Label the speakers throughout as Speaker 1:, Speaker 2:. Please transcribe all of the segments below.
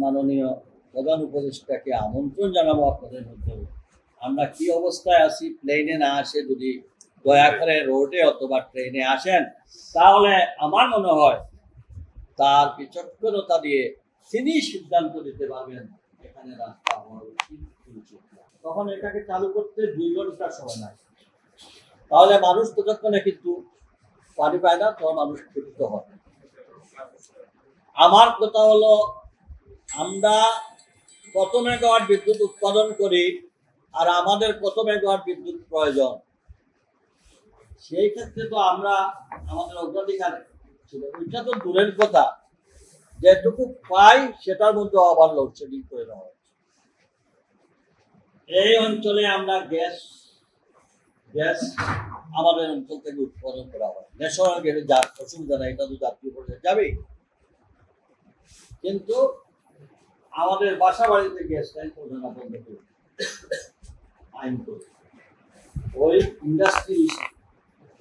Speaker 1: মাননীয় প্রধান উপদেষ্টাকে আমন্ত্রণ জানাবো আপনাদের মধ্যে আমরা কি অবস্থায় আছি, প্লেনে না আসে যদি দয়া করে রোডে অথবা ট্রেনে আসেন, তাহলে আমার মনে হয় তার বিচক্ষণতা দিয়ে তিনি সিদ্ধান্ত দিতে পারবেন এখানে রাস্তা হওয়া উচিত। তখন এটাকে চালু করতে 2 ঘন্টা সময় নাই, তাহলে মানুষ ততক্ষণে কিন্তু পানি পায় না, তখন মানুষ ক্ষিপ্ত হয়। আমার কথা হলো, আমরা কত মেগাওয়াট বিদ্যুৎ উৎপাদন করি আর আমাদের কত মেগাওয়াট বিদ্যুৎ প্রয়োজন, সেই ক্ষেত্রে তো আমরা আমাদের অগ্রাধিকার ছিল ওইটা তো দূরের কথা, যেটুকু পাই সেটার মধ্যে আবার লোডশেডিং করে দেওয়া হচ্ছে। এই অঞ্চলে আমরা গ্যাস আমাদের অঞ্চল থেকে উৎপাদন করা হয়, ন্যাশনাল গ্যাসে যার অসুবিধা নাই, এটা তো জাতীয় পর্যায়ে যাবেই, কিন্তু আমাদের বাসা বাড়িতে গ্যাস লাইন পৌঁছানো বন্ধ করে আইন করে ওই ইন্ডাস্ট্রি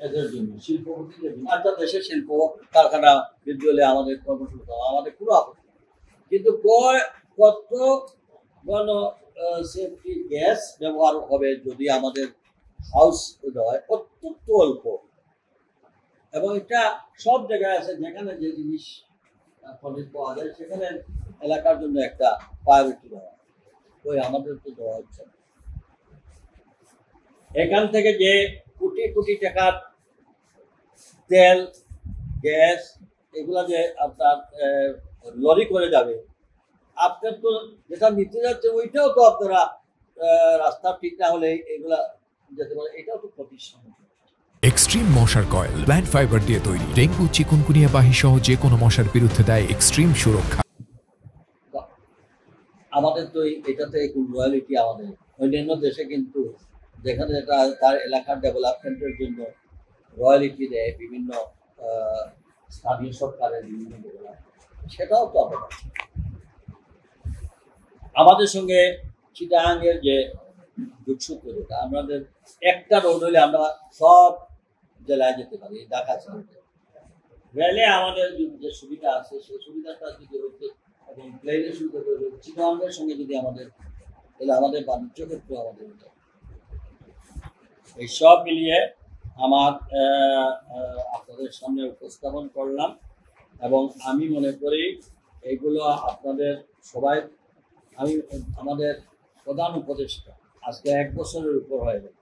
Speaker 1: এদের জন্য, শিল্পপতিদের জন্য। একটা দেশের শিল্প কারখানা বৃদ্ধি হলে আমাদের কর্মসংস্থান, আমাদের পুরো আপত্তি, কিন্তু কত গণ সেফটি গ্যাস ব্যবহার হবে যদি আমাদের হাউস হয় অত্যন্ত অল্প, এবং এটা সব জায়গায় আছে যেখানে যে জিনিস খনিজ পাওয়া যায় সেখানে এলাকার জন্য একটা প্রায়োরিটি দেওয়া, ওই আমাদের তো দেওয়া হচ্ছে না। এখান থেকে যে কোটি কোটি টাকার তেল গ্যাস এগুলা যে আপনার লরি করে যাবে, আপনার তো যেটা নিতে যাচ্ছে ওইটাও তো আপনারা রাস্তা ঠিক না হলে এগুলা যেতে পারে, এটাও তো ক্ষতির সম্মুখীন।
Speaker 2: এক্সট্রিম মশার কয়েল প্ল্যান্ট ফাইবার দিয়ে তৈরি, ডেঙ্গু চিকুনগুনিয়া বাহি সহ যে কোনো মশার বিরুদ্ধে দেয় এক্সট্রিম সুরক্ষা।
Speaker 1: আমাদের তো এটাতে খুব রয়্যালিটি, আমাদের অন্যান্য দেশে কিন্তু যেখানে যেটা তার এলাকার ডেভেলপমেন্টের জন্য রয়্যালিটি দেয় বিভিন্ন স্থানীয় সরকারের বিভিন্ন সেটাও তো আমাদের সঙ্গে চিটাগাংয়ের যে যোগসূত্র, যেটা আমাদের একটা রোড হলে আমরা সব জেলায় যেতে পারি, ঢাকা শহরে রেলে আমাদের যে সুবিধা আছে সেই সুবিধাটা যদি হইতে এবং প্লেনের সুবিধা হইতে চিটাগাংয়ের সঙ্গে যদি আমাদের, তাহলে আমাদের বাণিজ্য ক্ষেত্রে আমাদের এই সব মিলিয়ে আমার আপনাদের সামনে উপস্থাপন করলাম, এবং আমি মনে করি এইগুলো আপনাদের সবাই, আমি আমাদের প্রধান উপদেষ্টা আজকে 1 বছরের উপর হয়ে গেল,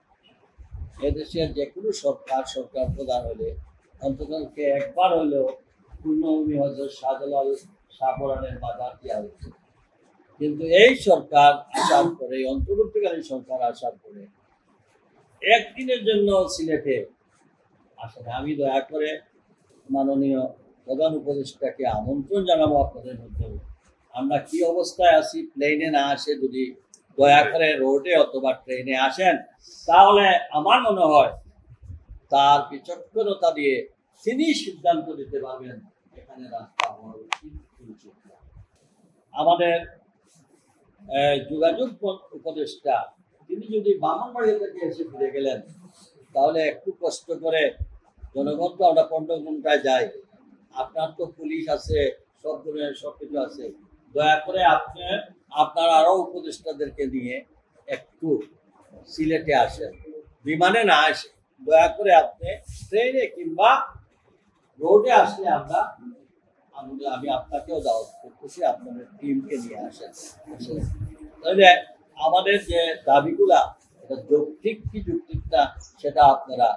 Speaker 1: এদেশের যে কোনো সরকার প্রধান হলে অন্তত একবার হলেও পূর্ণভূমি হজরত শাহজালাল শাহপরানের মাজার দেওয়া হয়েছে, কিন্তু এই সরকার আসার পরে, অন্তর্বর্তীকালীন সরকার আসার পরে একদিনের জন্য সিলেটে আসে না। আমি দয়া করে মাননীয় প্রধান উপদেষ্টাকে আমন্ত্রণ জানাবো আপনাদের মধ্যে আমরা কি অবস্থায় আছি, প্লেনে না আসে যদি দয়া করে রোডে অথবা ট্রেনে আসেন, তাহলে আমার মনে হয় তার বিচক্ষণতা দিয়ে তিনি সিদ্ধান্ত দিতে পারবেন এখানে রাস্তা হওয়া উচিত। আমাদের যোগাযোগ উপদেষ্টা তিনি যদি ব্রাহ্মণবাড়িয়া থেকে এসে ফিরে গেলেন, তাহলে একটু কষ্ট করে, জনগণ তো আমরা 15 ঘন্টায় যাই, আপনার তো পুলিশ আছে, সব ধরনের সব কিছু আছে, দয়া করে আপনার আরো উপদেষ্টাদেরকে নিয়ে একটু সিলেটে আসেন, বিমানে না আসে, দয়া করে আপনি ট্রেনে কিংবা রোডে আসলে আমি আপনাকেও দাওয়াত করতেছি, আপনাদের টিমকে নিয়ে আসেন, তাহলে আমাদের যে দাবিগুলা যৌক্তিক কি যৌক্তিক না সেটা আপনারা